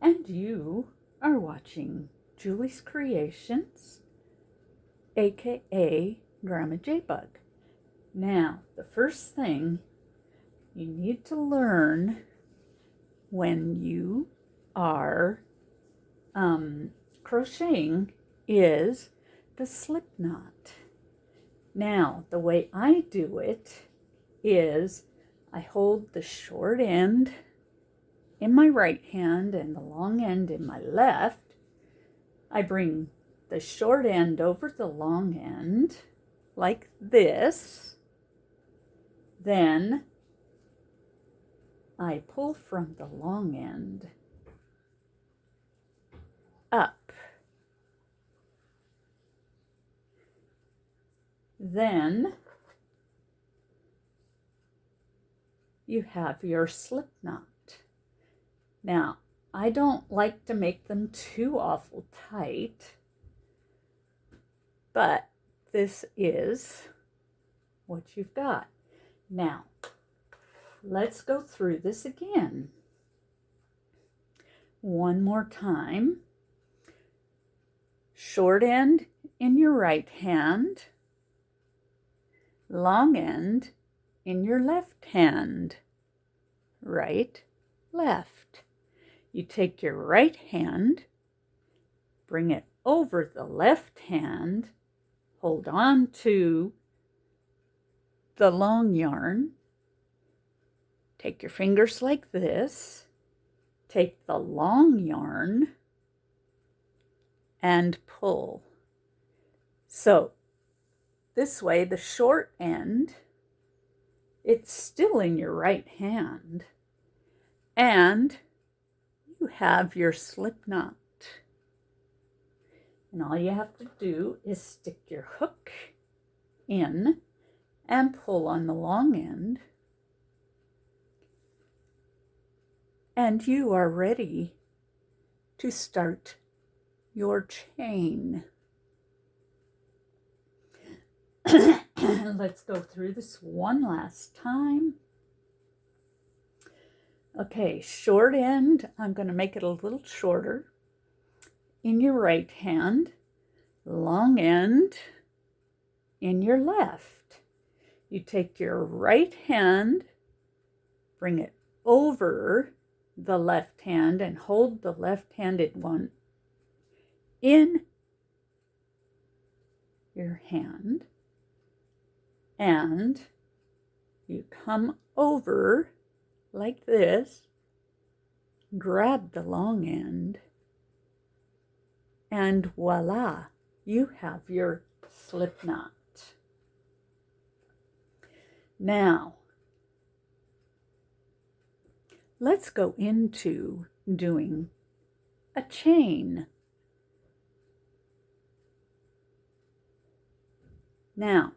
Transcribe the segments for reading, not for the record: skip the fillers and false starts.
and you are watching Julie's Creations, aka Grandma J-Bug. Now, the first thing you need to learn when you are crocheting is the slip knot. Now, the way I do it is I hold the short end in my right hand and the long end in my left. I bring the short end over the long end like this. Then I pull from the long end up. Then you have your slip knot. Now, I don't like to make them too awful tight, but this is what you've got. Now, let's go through this again. One more time. Short end in your right hand, long end in your left hand. Right, left. You take your right hand, bring it over the left hand, hold on to the long yarn, take your fingers like this, take the long yarn, and pull. So this way, the short end, it's still in your right hand, and you have your slip knot. And all you have to do is stick your hook in and pull on the long end, and you are ready to start your chain. Let's go through this one last time. Okay, short end, I'm going to make it a little shorter in your right hand, long end in your left. You take your right hand, bring it over the left hand, and hold the left-handed one in your hand, and you come over like this, grab the long end, and voila, you have your slip knot. Now, let's go into doing a chain. Now,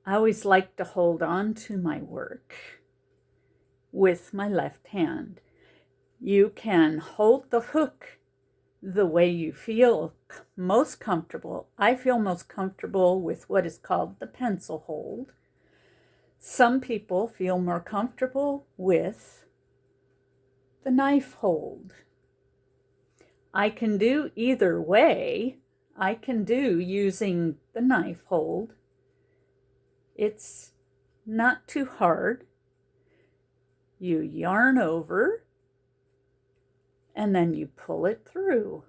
I always like to hold on to my work with my left hand. You can hold the hook the way you feel most comfortable. I feel most comfortable with what is called the pencil hold. Some people feel more comfortable with the knife hold. I can do either way. I can do using the knife hold. It's not too hard. You yarn over, and then you pull it through.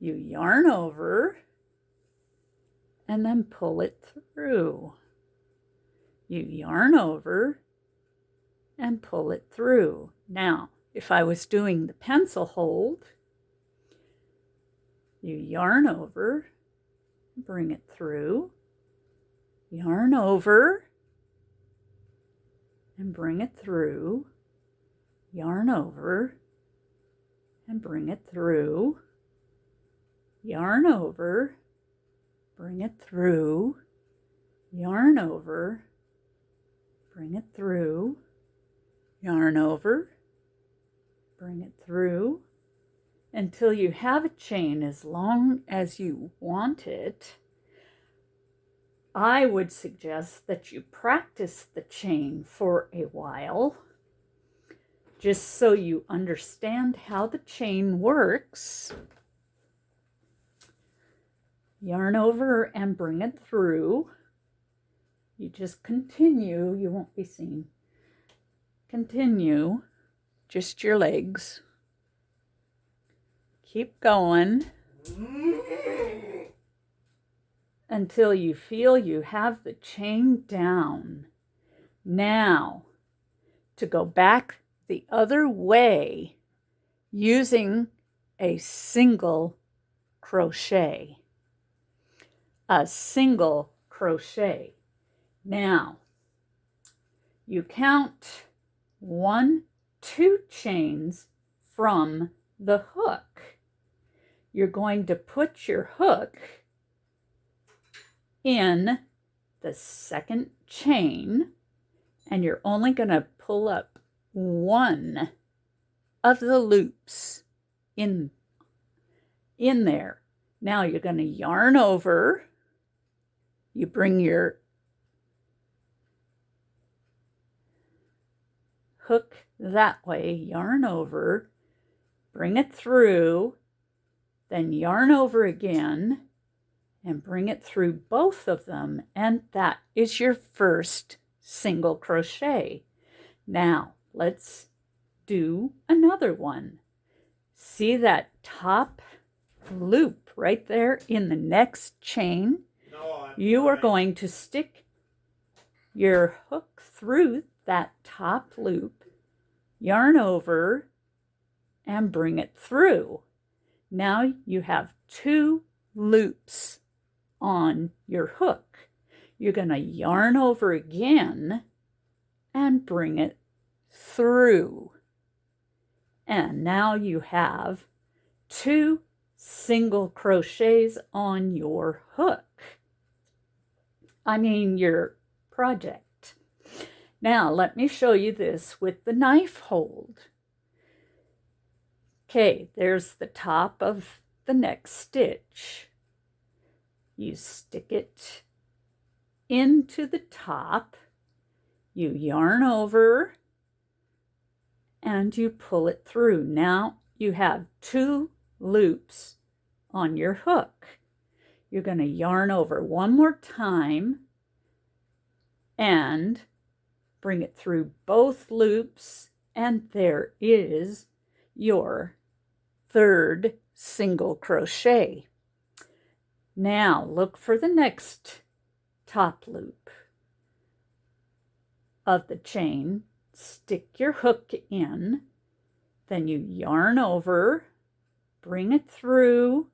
You yarn over, and then pull it through. You yarn over, and pull it through. Now, if I was doing the pencil hold, you yarn over, bring it through, yarn over, and bring it through, yarn over, and bring it through, yarn over, bring it through, yarn over, bring it through, yarn over, bring it through, until you have a chain as long as you want it. I would suggest that you practice the chain for a while just so you understand how the chain works. Yarn over and bring it through. You just continue, you won't be seen. Continue, just your legs. Keep going until you feel you have the chain down. Now, to go back the other way using a single crochet. A single crochet. Now, you count 1, 2 chains from the hook. You're going to put your hook in the second chain, and you're only going to pull up 1 of the loops in there. Now you're going to yarn over. You bring your hook that way, yarn over, bring it through, then yarn over again, and bring it through both of them, and that is your first single crochet. Now, let's do another one. See that top loop right there in the next chain? You are going to stick your hook through that top loop, yarn over, and bring it through. Now you have 2 loops on your hook. You're going to yarn over again and bring it through. And now you have 2 single crochets on your hook. Your project. Now let me show you this with the knife hold. Okay, there's the top of the next stitch. You stick it into the top, you yarn over, and you pull it through. Now you have 2 loops on your hook. You're going to yarn over one more time and bring it through both loops, and there is your 3rd single crochet. Now look for the next top loop of the chain, stick your hook in, then you yarn over, bring it through.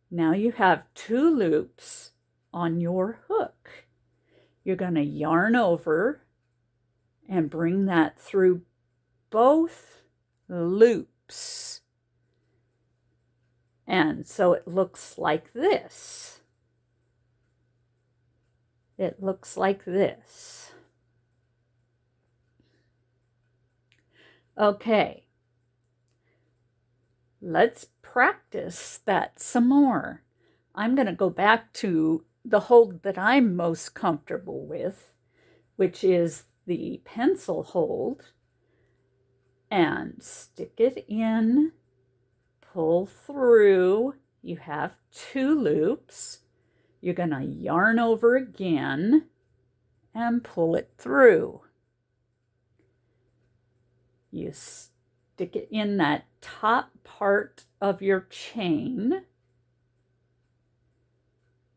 Now you have 2 loops on your hook. You're going to yarn over and bring that through both loops. And so it looks like this. It looks like this. Okay. Let's practice that some more. I'm going to go back to the hold that I'm most comfortable with, which is the pencil hold, and stick it in, pull through. You have 2 loops. You're going to yarn over again and pull it through. You stick it in that top part of your chain,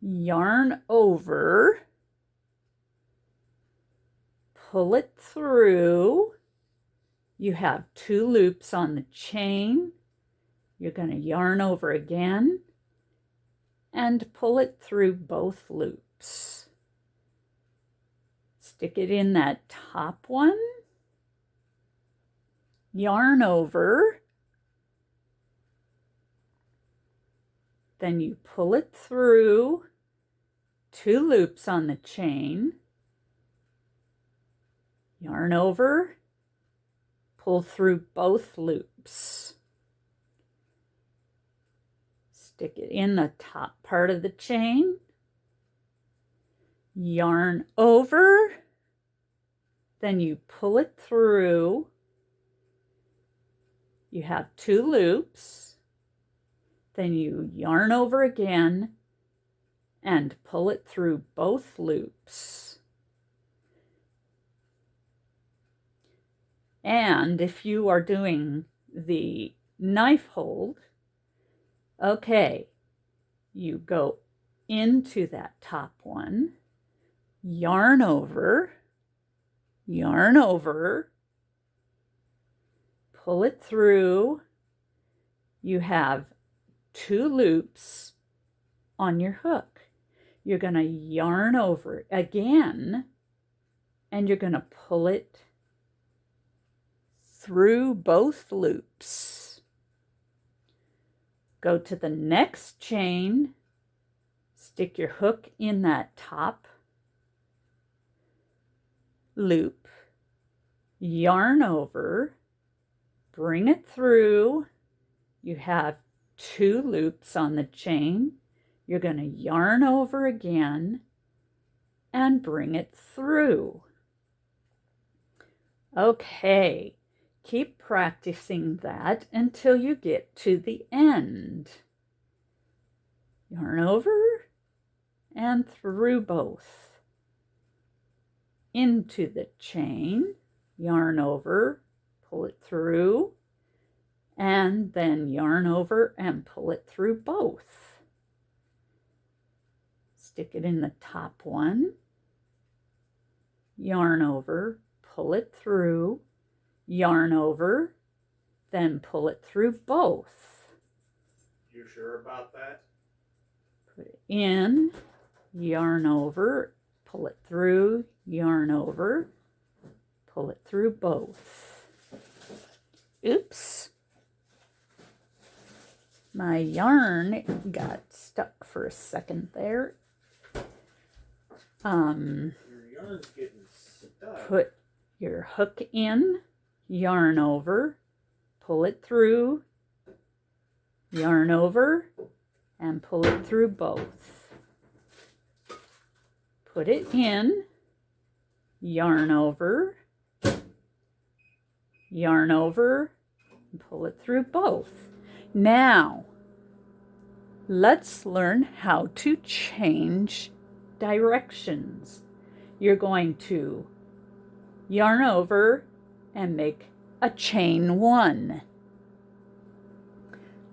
yarn over, pull it through. You have 2 loops on the chain. You're going to yarn over again and pull it through both loops. Stick it in that top one, yarn over, then you pull it through, 2 loops on the chain, yarn over, pull through both loops. Stick it in the top part of the chain, yarn over, then you pull it through, You have 2 loops, then you yarn over again and pull it through both loops. And if you are doing the knife hold, okay, you go into that top one, yarn over, pull it through. You have 2 loops on your hook. You're going to yarn over again, and you're going to pull it through both loops. Go to the next chain, stick your hook in that top loop, yarn over, bring it through. You have 2 loops on the chain. You're going to yarn over again and bring it through. Okay, keep practicing that until you get to the end. Yarn over and through both. Into the chain, yarn over, pull it through, and then yarn over and pull it through both. Stick it in the top one, yarn over, pull it through, yarn over, then pull it through both. You sure about that? Put it in, yarn over, pull it through, yarn over, pull it through both. Oops. My yarn got stuck for a second there. Your yarn's getting stuck. Put your hook in, yarn over, pull it through, yarn over, and pull it through both. Put it in, yarn over, and pull it through both. Now, let's learn how to change directions. You're going to yarn over and make a chain 1.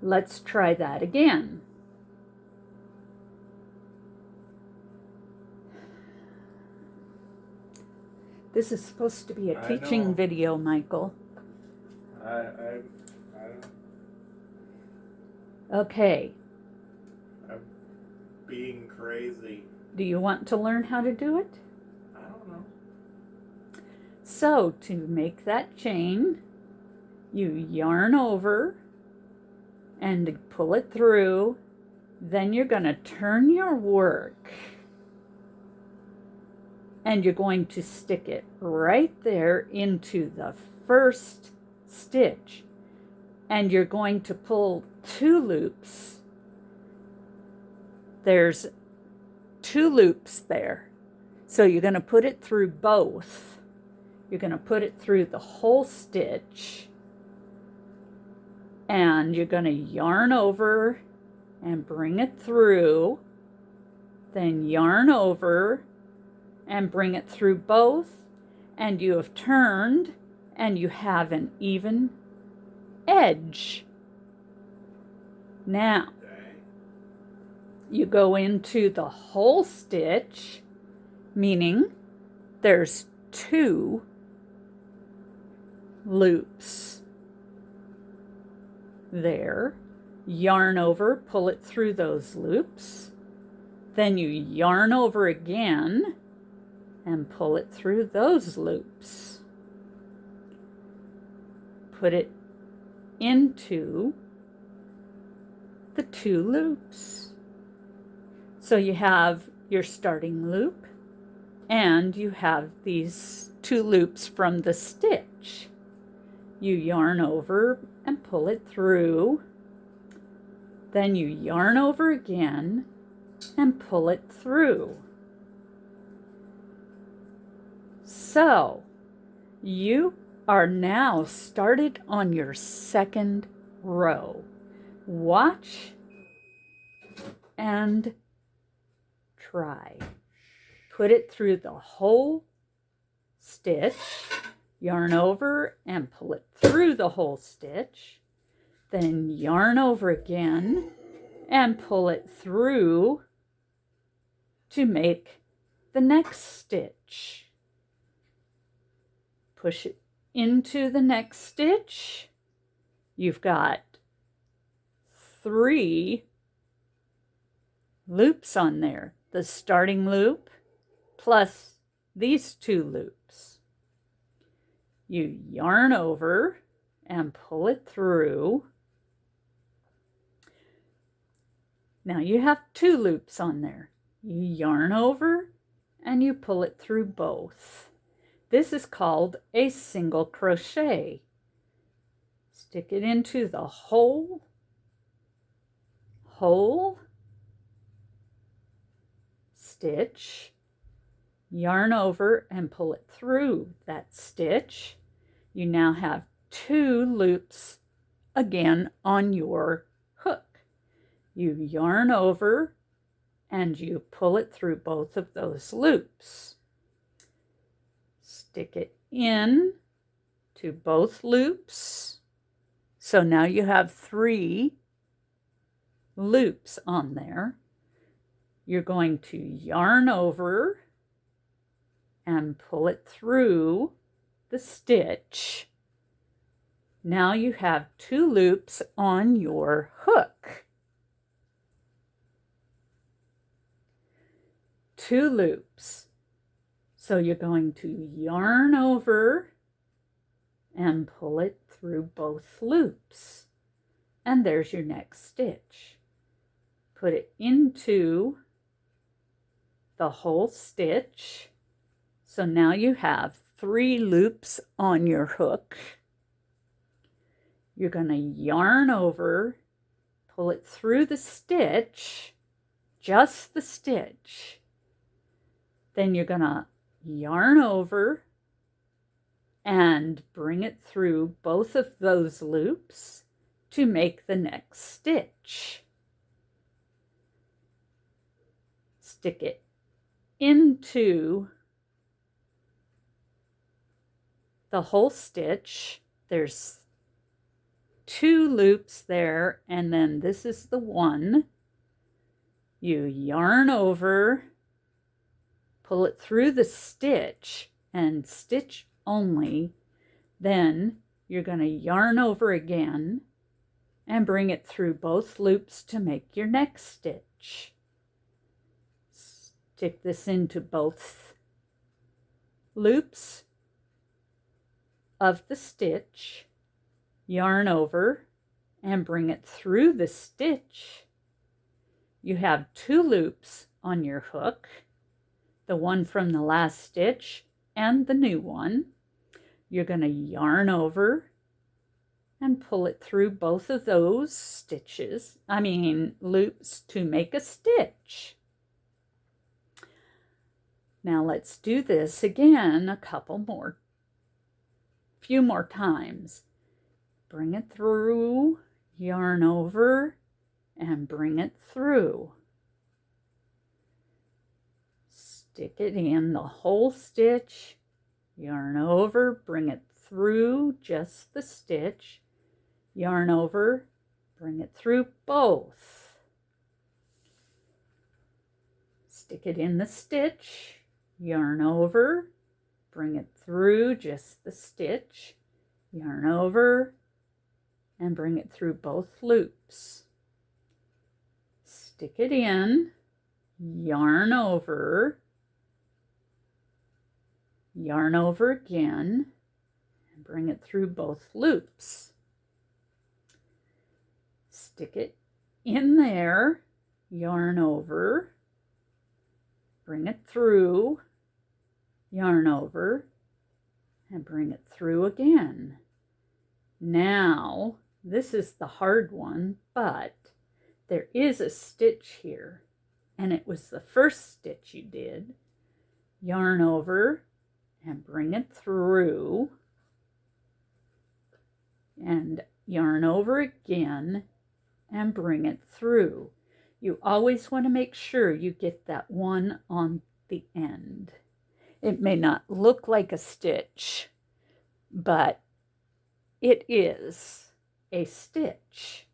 Let's try that again. This is supposed to be a teaching video, Michael. Okay. I'm being crazy. Do you want to learn how to do it? I don't know. So, to make that chain, you yarn over and pull it through. Then you're going to turn your work and you're going to stick it right there into the first stitch. And you're going to pull 2 loops. There's 2 loops there. So you're going to put it through both. You're going to put it through the whole stitch. And you're going to yarn over and bring it through. Then yarn over and bring it through both. And you have turned and you have an even edge. Now, you go into the whole stitch, meaning there's 2 loops there. Yarn over, pull it through those loops. Then you yarn over again and pull it through those loops. Put it into the 2 loops. So you have your starting loop and you have these 2 loops from the stitch. You yarn over and pull it through. Then you yarn over again and pull it through. So you are now started on your second row. Watch and try. Put it through the whole stitch, yarn over and pull it through the whole stitch, then yarn over again and pull it through to make the next stitch. Push it into the next stitch. You've got 3 loops on there. The starting loop plus these 2 loops. You yarn over and pull it through. Now you have 2 loops on there. You yarn over and you pull it through both. This is called a single crochet. Stick it into the whole stitch, yarn over and pull it through that stitch. You now have 2 loops again on your hook. You yarn over and you pull it through both of those loops. Stick it in to both loops. So now you have 3 loops on there. You're going to yarn over and pull it through the stitch. Now you have 2 loops on your hook. 2 loops. So you're going to yarn over and pull it through both loops. And there's your next stitch. Put it into the whole stitch. So now you have 3 loops on your hook. You're going to yarn over, pull it through the stitch, just the stitch. Then you're going to yarn over and bring it through both of those loops to make the next stitch. Stick it into the whole stitch. There's 2 loops there, and then this is the one. You yarn over, pull it through the stitch and stitch only. Then you're going to yarn over again and bring it through both loops to make your next stitch. Stick this into both loops of the stitch, yarn over and bring it through the stitch. You have 2 loops on your hook, the one from the last stitch and the new one. You're going to yarn over and pull it through both of those loops to make a stitch. Now let's do this again a few more times. Bring it through, yarn over, and bring it through. Stick it in the whole stitch, yarn over, bring it through just the stitch, yarn over, bring it through both. Stick it in the stitch, yarn over, bring it through just the stitch, yarn over, and bring it through both loops. Stick it in, yarn over again, and bring it through both loops. Stick it in there, yarn over, bring it through, yarn over, and bring it through again. Now, this is the hard one, but there is a stitch here, and it was the first stitch you did. Yarn over and bring it through. and yarn over again and bring it through. You always want to make sure you get that one on the end. It may not look like a stitch, but it is a stitch.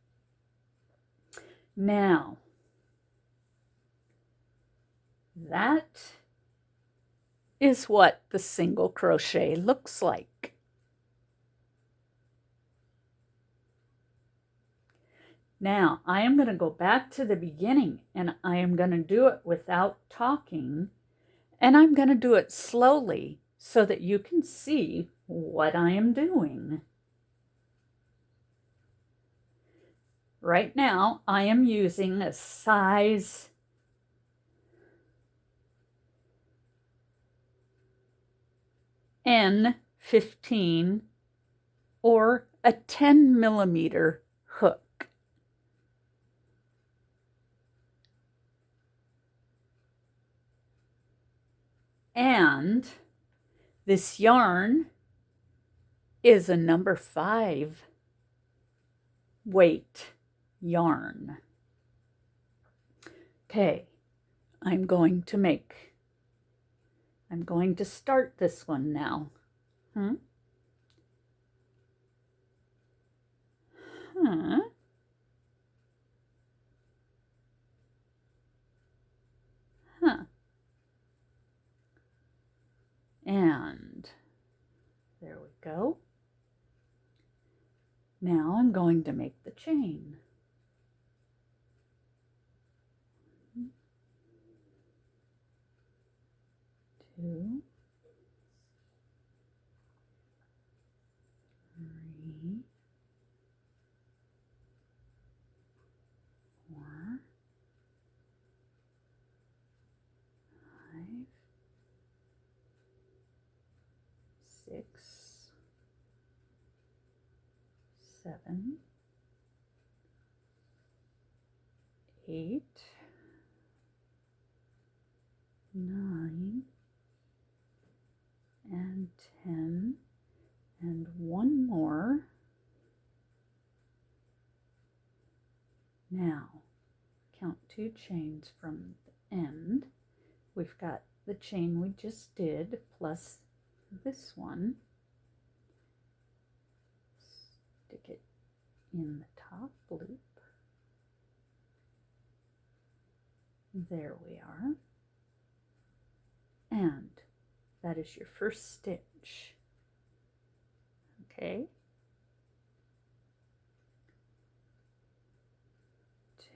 Now, that is what the single crochet looks like. Now, I am going to go back to the beginning, and I am going to do it without talking, and I'm going to do it slowly so that you can see what I am doing. Right now, I am using a size N15 or a 10 millimeter hook. And this yarn is a number 5 weight yarn. Okay, I'm going to start this one now. Huh? And there we go. Now I'm going to make the chain. 2, 3, 4, 5, 6, 7, 8, 9, and 10, and one more. Now, count 2 chains from the end. We've got the chain we just did plus this one. Stick it in the top loop. There we are. And that is your first stitch. Okay.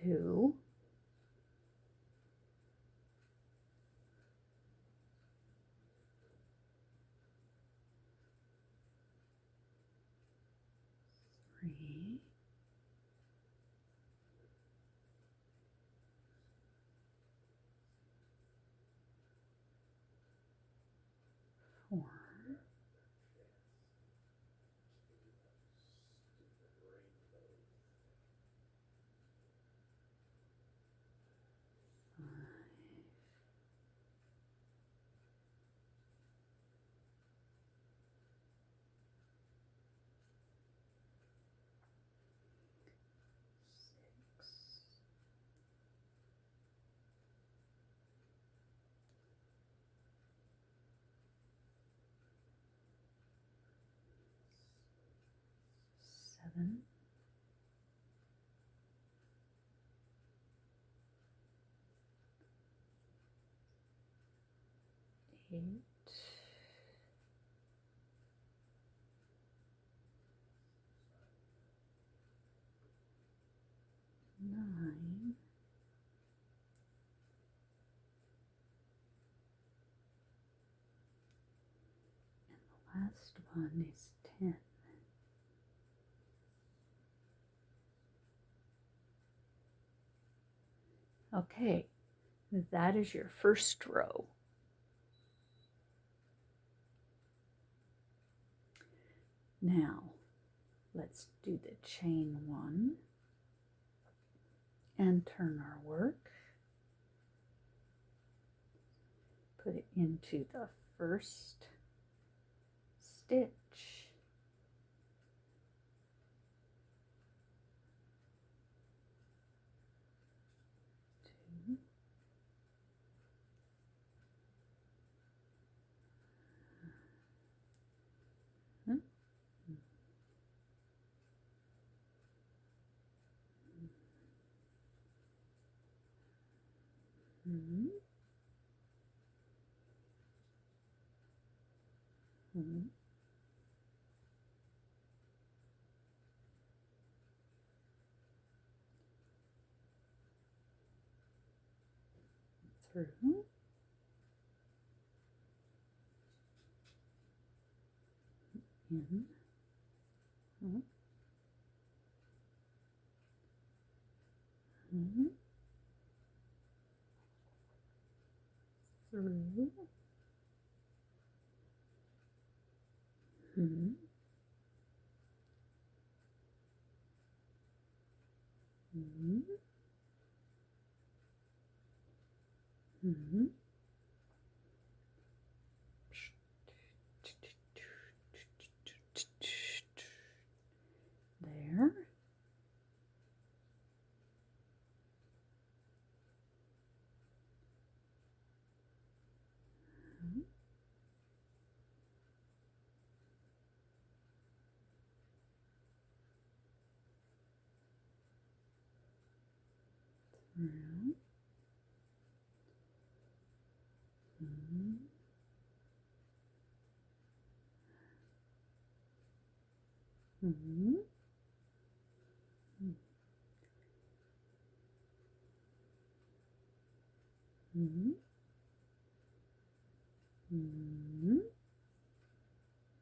2, 3, 4, 7, 8, 9, and the last one is 10. Okay, that is your first row. Now, let's do the chain 1 and turn our work. Put it into the first stitch. Mm-hmm. Mm-hmm. Through. Mm-hmm. Mm-hmm. Mm-hmm. Through. Mm-hmm. Mm-hmm. Mm-hmm. There. Mm-hmm. Through. Mm-hmm. Mm-hmm. Mm-hmm.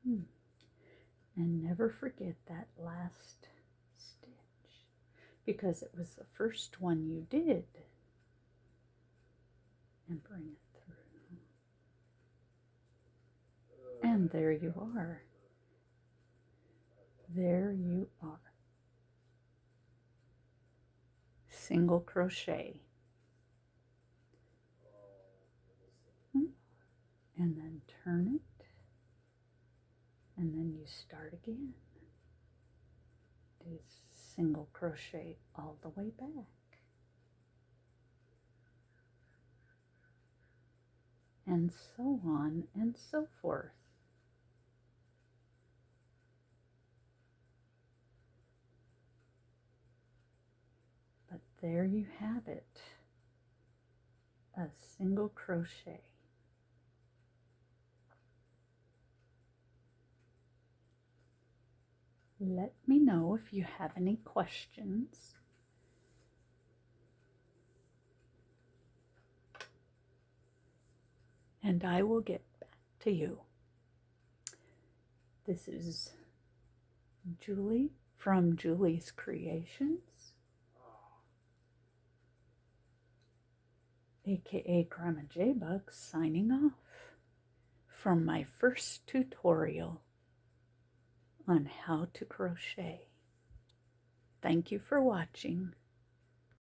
Mm-hmm. And never forget that last stitch, because it was the first one you did. And bring it through. And there you are. There you are. Single crochet. And then turn it. And then you start again. Do single crochet all the way back. And so on and so forth. But there you have it. A single crochet. Let me know if you have any questions. And I will get back to you. This is Julie from Julie's Creations, aka Grandma J-Bug, signing off from my first tutorial on how to crochet. Thank you for watching.